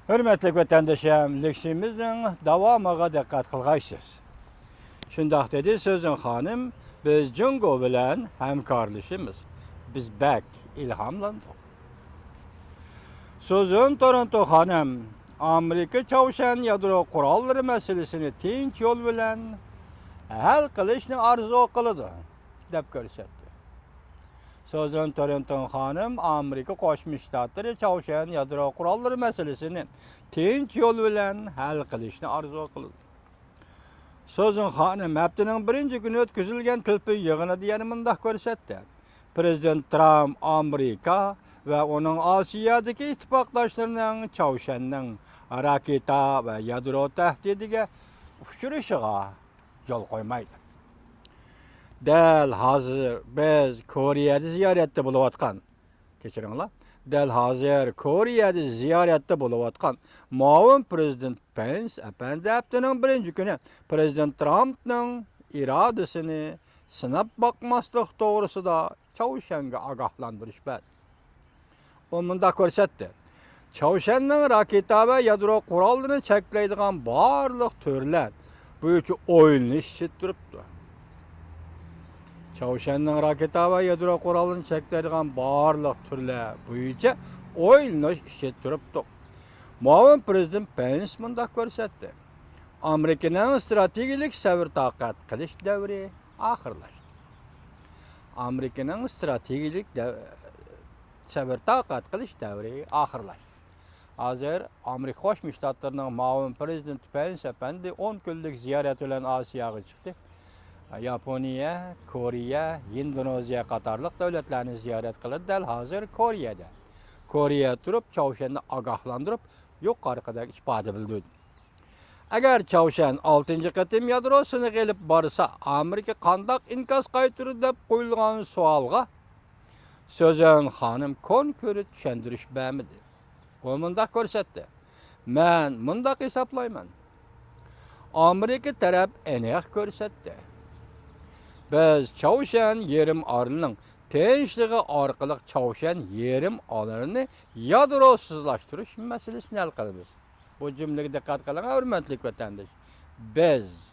Hürmetli vatandaşım, leksimizin davamıga dikkat kılgaysız. Şundaq dedi sözün hanım, biz Jungo bilen hemkarlışımız. Biz bek ilhamlandık. Sözün Toronto hanım, Amerika Çavuşan yadro kuralları meselesini tinç yol bilen hal kılışını arzu kılıdı, dep görsetti. Sözün Toronto hanım, Amerika Koşmuş Ştatları Çavuşan yadro kuralları meselesini tinç yol bilen hal kılışını arzu kılıdı. Sözün hanım, haftanın birinci günü ötküzülgen tilpi yığını diyeni mındak görsetti. Prezident Trump Amerika ve onun Asiyadaki ittifakdaşlarının Çavuşan'ın raketa ve yadro tehdidige uçuruşuğa yol koymaydı. Del hazır biz Kore'de ziyarette buluvatkan. Keçirinler. Del hazır Kore'de ziyarette buluvatkan. Muavin Prezident Pence, efendi haftanın birinci günü Prezident Trump'ın iradesini sınıp bakmaslık doğrusu da Çavuşan'a agahlandırış bad. O munda görsetti. Çavuşan'ın raketa ve yadro kurallarını çekleydiğen barlık türler bu üçü oyunu işit duruptu. Çavuşan'ın raketa ve yadro kurallarını çekleydiğen barlık türler bu üçü oyunu işit duruptu. Muavin Prezident Pence munda görsetti. Amerika'nın stratejik sevir takat kılış devri ahırlaştı. Amerika'nın stratejik sevir takat kılış devri ahırlaştı. Hazır Amerika Koşmuş Ştatlarının Muavin Prezident Pence efendi 10 günlük ziyaret ile Asya'ya çıktı. Japonya, Kore, Endonezya katarlık devletlerini ziyaret kıldı. Del hazır Kore'de. Kore'ye durup Çavuşan'ı agahlandırıp yukarıdaki ifade bildirdi. Eğer Çavuşan 6. kıtım yadrosunu gelip barsa Amerika kandak inkas kaytırı dep koyulgan sualga sözün hanım kon körü düşendiriş bämidi. O mındak görsetti. Men mındak hesaplayman. Amerika taraf enek görsetti. Biz Çavuşan yerim arının tençliği arkalık Çavuşan yerim alanını yadrosuzlaştırış meselesini hal kılımız. Bu cümleye dikkat kılın, hürmetli vatandaş. Biz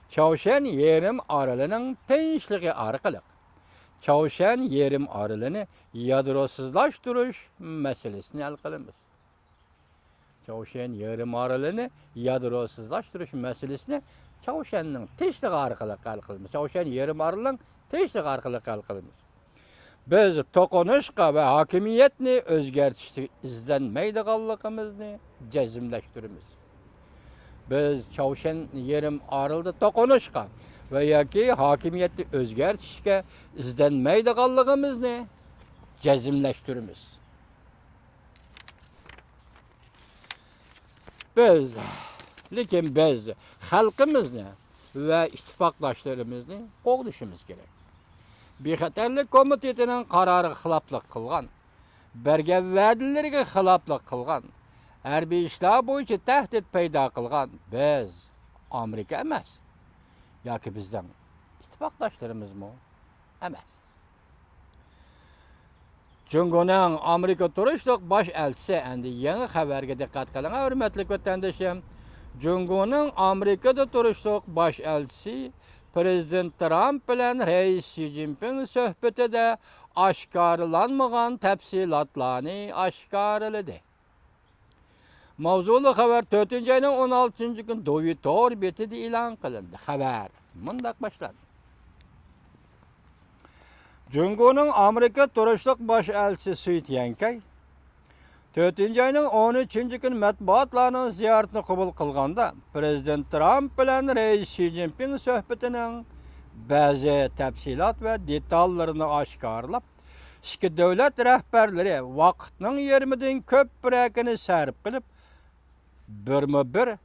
Çavuşan yerim aralının tençliği arkalık Çavuşan yerim aralını yadrosuzlaştırış meselesini hal kılımız. Çavuşan yerim aralını yadrosuzlaştırış meselesini Çavuşan'ın teşliği arkalık hal kılımız. Çavuşan yerim aralının teşliği arkalık hal kılımız. Biz tokonuşqa ve hakimiyetini özgertişti izlenmeydiğallıqımızı cezimleştirimiz. Biz Çavuşan yerim arıldı tokonuşqa ve yaki hakimiyeti özgertişke izlenmeydiğallıqımızı cezimleştirimiz. Biz halkımızı ve ittifakdaşlarımızı qoğduşumuz gerek. Bexatarlik komitetinin kararı xilaplık kılgan, berge vədilərə xilaplık kılgan, hərbi işlər boyunca təhdid peyda kılgan biz Amerika emas. Yaki bizden ittifakdaşlarımız mı? Emas. Jungo'nun Amerika turuşluq baş elçisi endi yeni xəbərə diqqət qılın, hörmətli vatandaşım. Jungo'nun Amerika'da turuşluq baş elçisi Prezident Trump bilen Reis Xi Jinping söhbetide aşkarlanmagan tepsilatlarını aşkarladı. Mavzulu haber 4. ayının 16. gün Dovitor betidi ilan kılındı. Haber mundak başladı. Jungo'nun Amerika turuşluq baş elçisi Sui Tiankay 4. ayının 13. gün matbuatlarının ziyaretini kabul kılganda Prezident Trump bilen Reis Xi Jinping söhbetinin bazı tafsilat ve detallarını aşkarlap iki devlet rehberleri vaktinin 20'den köp bırakını sərip kılıp bir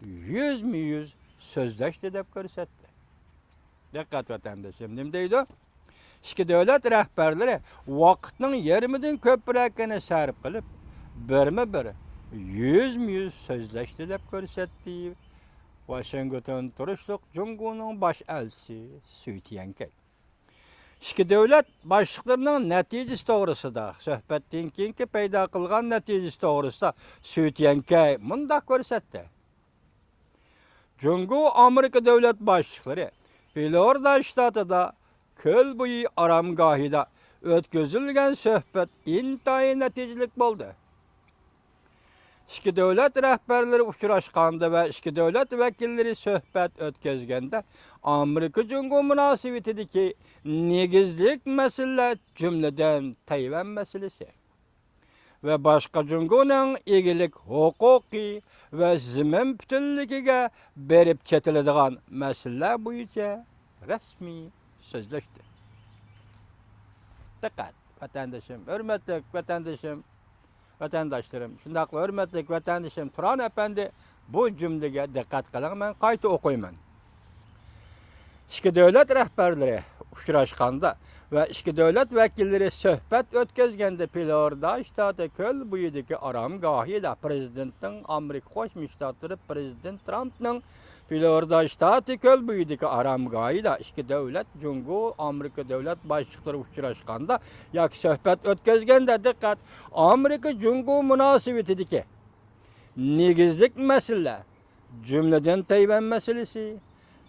yüz sözleşti dep görsetti. Dikkat vatandaşım, ne deydi? İki devlet rehberleri vaktinin 20'den köp bırakını sərip kılıp yüz sözleşti dep görsetti. Washington turuşluq Jungo'nun baş elçisi Sui Tiankay. İki devlet başlıklarının neticesi doğrusunda, söhbetten keyinki payda kılgan neticesi doğrusunda Sütyenkey mundaq görsetdi. Cungu Amerika devlet başlıkları Florida ştatında köl boyu aramgahida ötközülgen söhbet intayin neticelik oldu. İki devlet rəhbərləri uçuraşqanda ve iki devlet vekilleri söhbet ötközgende Amerika-Cungu münasibetideki negizlik mesele cümleden Tayvan meselesi ve başka Cungu'nun egilik hukuki ve zimin bütünlüğüne berip çetilediğin mesele boyunca resmi sözleşti. Dikkat vatandaşım, hürmetli vatandaşlarım, şundaqla hürmetli vatandaşım Turan Efendi bu cümlege dikkat kılın, ben qayta okuyman. İki devlet rəhbərləri uçuraşqanda ve iki devlet vekilleri söhbet ötközgende Florida ştatı köl buyudaki aramgahida prezidentin Amerika Qoşmuş Ştatları Prezident Trump'nın Florida ştatı köl buyudaki aramgahida iki devlet Cungu Amerika devlet başlıkları uçuraşqanda yak söhbet ötközgende dikkat Amerika Cungu münasibetideki negizlik mesele cümleden Tayvan meselesi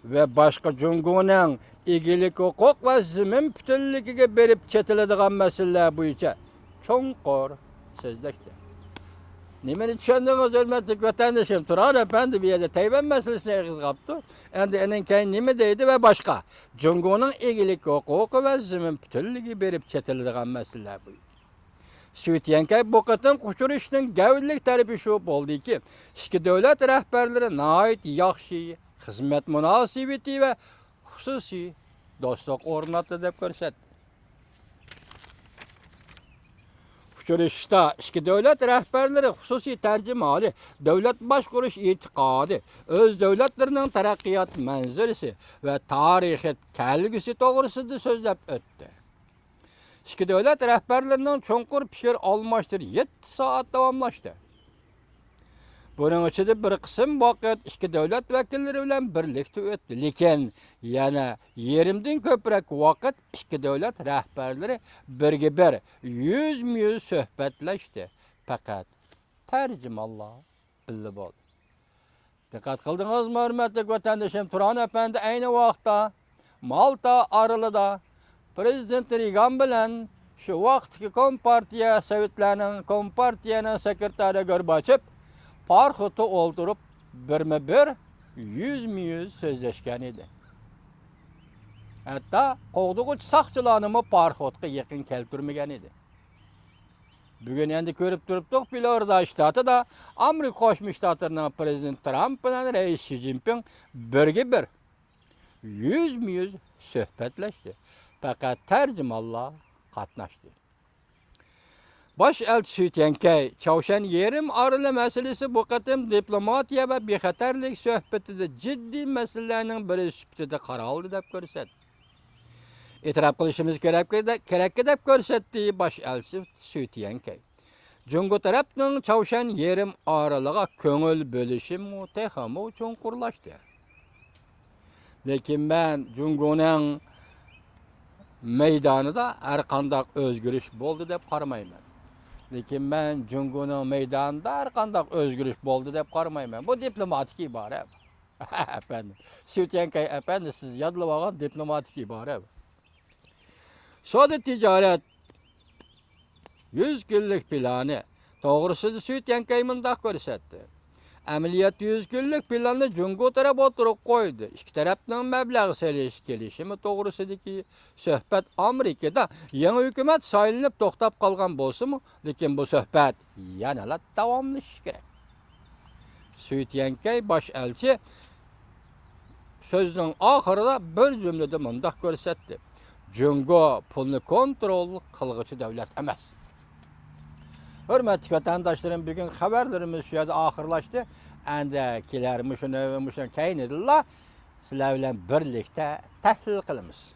ve başka Cungu'nun egilik hukuk ve zimin bütünlüğüne berip çetilediğin meseleler boyunca çonqur sözleşti. Nemeni düşündüğünüz hürmetli vatandaşım Turan Efendi bir yerde Tayvan meselesine eğiz kaptı. Endi enen keyin neme deydi ve başka. Cungu'nun egilik hukuku ve zimin bütünlüğüne berip çetilediğin meseleler boyunca. Sütyenkey bu qıtın uçuruşun gavurlik tarifi şu oldu ki, iki devlet rəhbərləri nait yaxşı hizmet münasibeti ve hususi dostluk ornatı deb görsetdi. Uçuruşda iki devlet rəhbərləri hususi tercümali, devlet başkuruş itikadı, öz devletlerinin terakkiyat mənzilisi ve tarihi kelgisi doğrusunda sözlep öttü. İki devlet rəhbərlərinin çonqur pişir almıştır 7 saat davamlaştı. Bunun içinde bir kısım vakit iki devlet vekilleri bilen birlikte öttü. Lekin yana yerimden köprek vakit iki devlet rəhbərləri birge bir yüz söhbetleşti. Fakat tercümallah bildi oldu. Dikkat kıldınız mı hürmetli vatandaşım Turan Efendi aynı vaxtda Malta Arılı'da Prezident Reagan bilen şu vaxtki Kompartiya Sovetlerinin Kompartiyanın sekreteri Gorbachev parxotu oldurup bir yüz sözleşken idi. Hatta qoğduğu saqçılarını parxotga yakın keltirmegen idi. Bugün endi körüp turuptuk Florida ştatı da Amerika Qoşmuş Ştatlarının Prezident Trump bilen Reis Xi Jinping birge bir yüz söhbetleşti. Fakat tercümallah katnaştı. Baş elçi Sütyenkey, Çavuşan yerim arılı meselesi bu kıtım diplomatiya ve bexatarlik söhbetide ciddi meselelerinin biri sübtede qaraldı deb görset. İtiraf kılışımız gerek deb görsettiği baş elçi Sütyenkey. Cungu tarafının Çavuşan yerim arılığa köngül bölüşüm texamı üçün kurlaştı. Lekin ben Cungu'nun meydanı da her kandak özgürüş boldu deb qarmayman. Lekin ben Cungu'nun meydanında her kandak özgürüş boldu deb qarmayman. Bu diplomatik ibare. Efendim. Sütyenkey efendi siz yadlıvagan diplomatik ibare. Soda ticaret 100 günlük planı doğrusu Sütyenkey mundaq görsetdi. Ameliyat 100 günlük planı Cungu taraf oturup koydu. İki taraftan meblağ gelişimi doğrusudaki söhbet Amerika'da yeni hükümet sayılınıp toxtab kalgan bolsa mı? Lekin bu söhbet yanala davamlış gerek. Sütyenkey baş elçi sözünün ahırında bir cümlede mundaq görsetdi. Cungu pulunu kontrol kılgıcı devlet emas. Hürmetli vatandaşlarım, bugün haberlerimiz şu yerde ahırlaştı. Endekiler müşün keyin edillah sizler bilen birlikte tahlil kılımız.